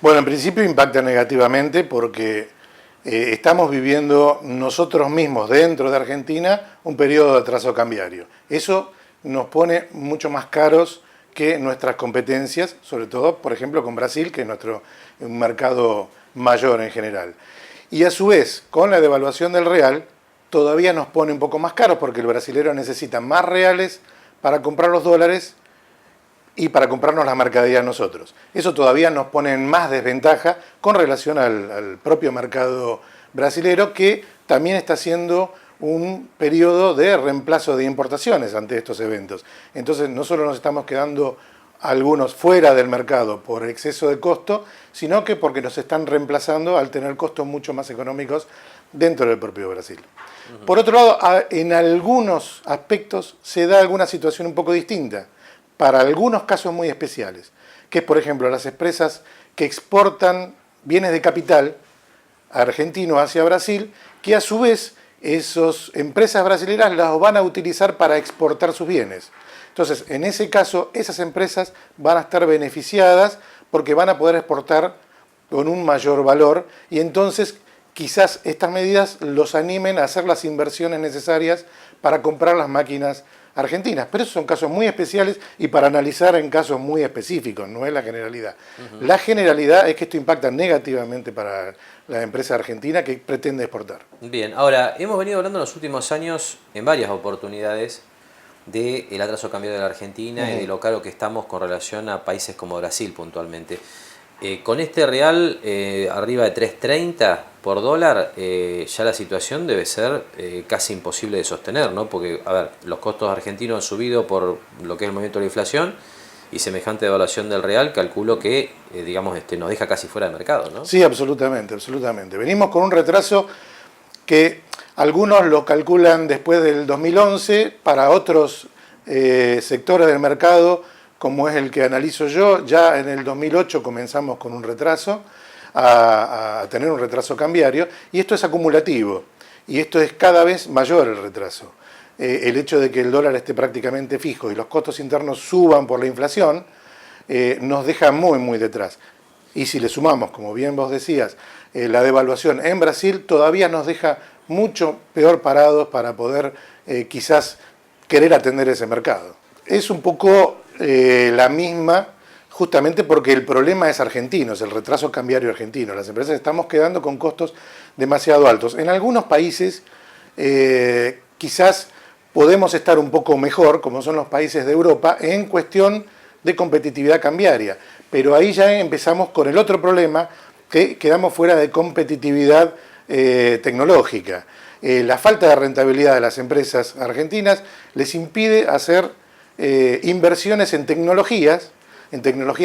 Bueno, en principio impacta negativamente porque estamos viviendo nosotros mismos dentro de Argentina un periodo de atraso cambiario. Eso nos pone mucho más caros que nuestras competencias, sobre todo, por ejemplo, con Brasil, que es nuestro un mercado mayor en general. Y a su vez, con la devaluación del real, todavía nos pone un poco más caros porque el brasilero necesita más reales para comprar los dólares y para comprarnos la mercadería nosotros. Eso todavía nos pone en más desventaja con relación al propio mercado brasilero, que también está haciendo un periodo de reemplazo de importaciones ante estos eventos. Entonces no solo nos estamos quedando algunos fuera del mercado por exceso de costo, sino que porque nos están reemplazando al tener costos mucho más económicos dentro del propio Brasil. Por otro lado, en algunos aspectos se da alguna situación un poco distinta, para algunos casos muy especiales, que es, por ejemplo, las empresas que exportan bienes de capital argentino hacia Brasil, que a su vez esas empresas brasileñas las van a utilizar para exportar sus bienes. Entonces, en ese caso, esas empresas van a estar beneficiadas porque van a poder exportar con un mayor valor y entonces quizás estas medidas los animen a hacer las inversiones necesarias para comprar las máquinas argentinas. Pero esos son casos muy especiales y para analizar en casos muy específicos, no es la generalidad. La generalidad es que esto impacta negativamente para la empresa argentina que pretende exportar. Bien, ahora, hemos venido hablando en los últimos años en varias oportunidades del atraso cambiario de la Argentina y de lo caro que estamos con relación a países como Brasil puntualmente. Con este real arriba de 3.30 por dólar, ya la situación debe ser casi imposible de sostener, ¿no? Porque, a ver, los costos argentinos han subido por lo que es el movimiento de la inflación y semejante devaluación del real, calculo que, digamos, nos deja casi fuera de mercado, ¿no? Sí, absolutamente, absolutamente. Venimos con un retraso que algunos lo calculan después del 2011, para otros sectores del mercado, como es el que analizo yo, ya en el 2008 comenzamos con un retraso, a tener un retraso cambiario, y esto es acumulativo, y esto es cada vez mayor el retraso. El hecho de que el dólar esté prácticamente fijo y los costos internos suban por la inflación, nos deja muy, muy detrás. Y si le sumamos, como bien vos decías, la devaluación en Brasil, todavía nos deja mucho peor parados para poder quizás querer atender ese mercado. Es un poco la misma, justamente porque el problema es argentino, es el retraso cambiario argentino. Las empresas estamos quedando con costos demasiado altos. En algunos países quizás podemos estar un poco mejor, como son los países de Europa, en cuestión de competitividad cambiaria. Pero ahí ya empezamos con el otro problema, que quedamos fuera de competitividad tecnológica. La falta de rentabilidad de las empresas argentinas les impide hacer inversiones en tecnologías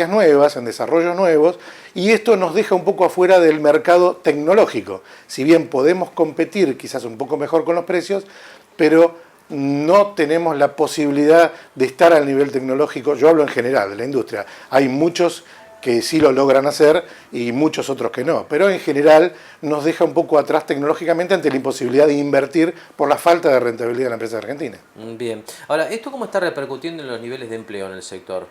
nuevas, en desarrollos nuevos, y esto nos deja un poco afuera del mercado tecnológico. Si bien podemos competir quizás un poco mejor con los precios, pero no tenemos la posibilidad de estar al nivel tecnológico. Yo hablo en general de la industria. Hay muchos que sí lo logran hacer y muchos otros que no, pero en general nos deja un poco atrás tecnológicamente ante la imposibilidad de invertir por la falta de rentabilidad de la empresa argentina. Bien. Ahora, ¿esto cómo está repercutiendo en los niveles de empleo en el sector?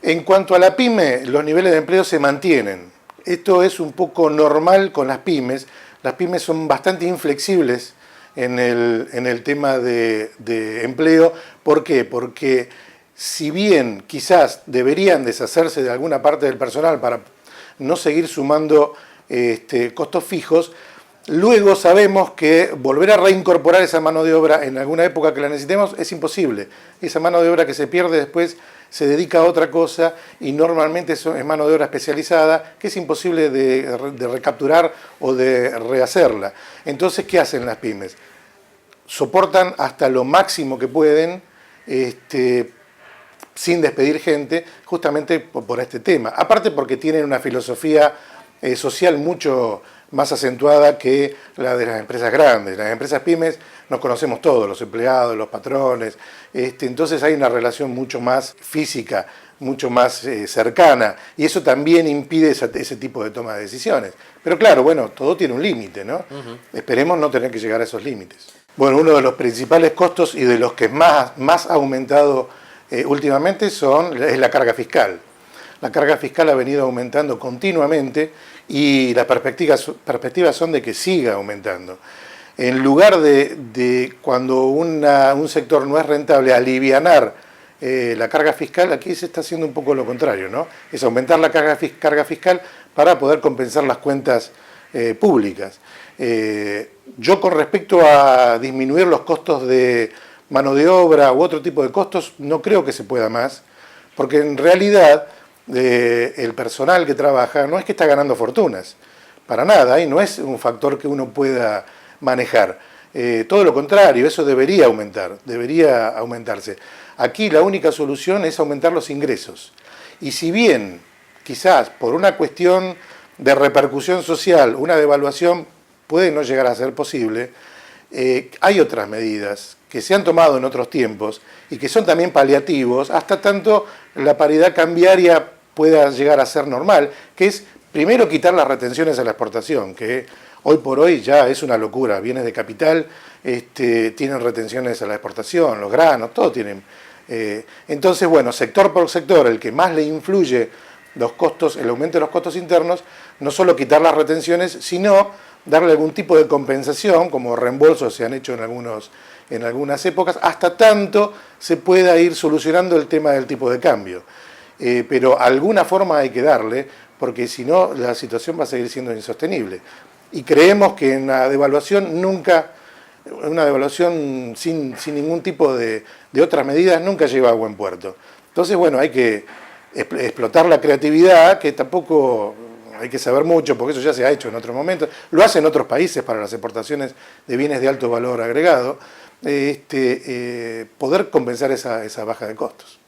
En cuanto a la pyme, los niveles de empleo se mantienen. Esto es un poco normal con las pymes. Las pymes son bastante inflexibles en el tema de empleo. ¿Por qué? Porque si bien quizás deberían deshacerse de alguna parte del personal para no seguir sumando costos fijos, luego sabemos que volver a reincorporar esa mano de obra en alguna época que la necesitemos es imposible. Esa mano de obra que se pierde después se dedica a otra cosa y normalmente es mano de obra especializada que es imposible de recapturar o de rehacerla. Entonces, ¿qué hacen las pymes? Soportan hasta lo máximo que pueden, sin despedir gente, justamente por este tema. Aparte porque tienen una filosofía social mucho más acentuada que la de las empresas grandes. Las empresas pymes nos conocemos todos, los empleados, los patrones, entonces hay una relación mucho más física, mucho más cercana, y eso también impide ese tipo de toma de decisiones. Pero claro, bueno, todo tiene un límite, ¿no? Esperemos no tener que llegar a esos límites. Bueno, uno de los principales costos y de los que más ha aumentado últimamente es la carga fiscal. la carga fiscal ha venido aumentando continuamente y las perspectivas son de que siga aumentando. En lugar de cuando un sector no es rentable, alivianar la carga fiscal, aquí se está haciendo un poco lo contrario, ¿no? Es aumentar la carga fiscal para poder compensar las cuentas públicas. Yo con respecto a disminuir los costos de mano de obra u otro tipo de costos, no creo que se pueda más, porque en realidad el personal que trabaja no es que está ganando fortunas, para nada, y no es un factor que uno pueda manejar. Todo lo contrario, eso debería aumentarse. Aquí la única solución es aumentar los ingresos. Y si bien, quizás por una cuestión de repercusión social, una devaluación puede no llegar a ser posible, hay otras medidas que se han tomado en otros tiempos y que son también paliativos, hasta tanto la paridad cambiaria pueda llegar a ser normal, que es primero quitar las retenciones a la exportación, que hoy por hoy ya es una locura. Bienes de capital tienen retenciones a la exportación, los granos, todo tienen. Entonces, bueno, sector por sector, el que más le influye los costos, el aumento de los costos internos, no solo quitar las retenciones, sino darle algún tipo de compensación, como reembolsos se han hecho en algunas épocas, hasta tanto se pueda ir solucionando el tema del tipo de cambio. Pero alguna forma hay que darle, porque si no la situación va a seguir siendo insostenible. Y creemos que en la devaluación una devaluación sin ningún tipo de otras medidas nunca lleva a buen puerto. Entonces, bueno, hay que explotar la creatividad, que tampoco hay que saber mucho, porque eso ya se ha hecho en otros momentos. Lo hacen otros países para las exportaciones de bienes de alto valor agregado, poder compensar esa baja de costos.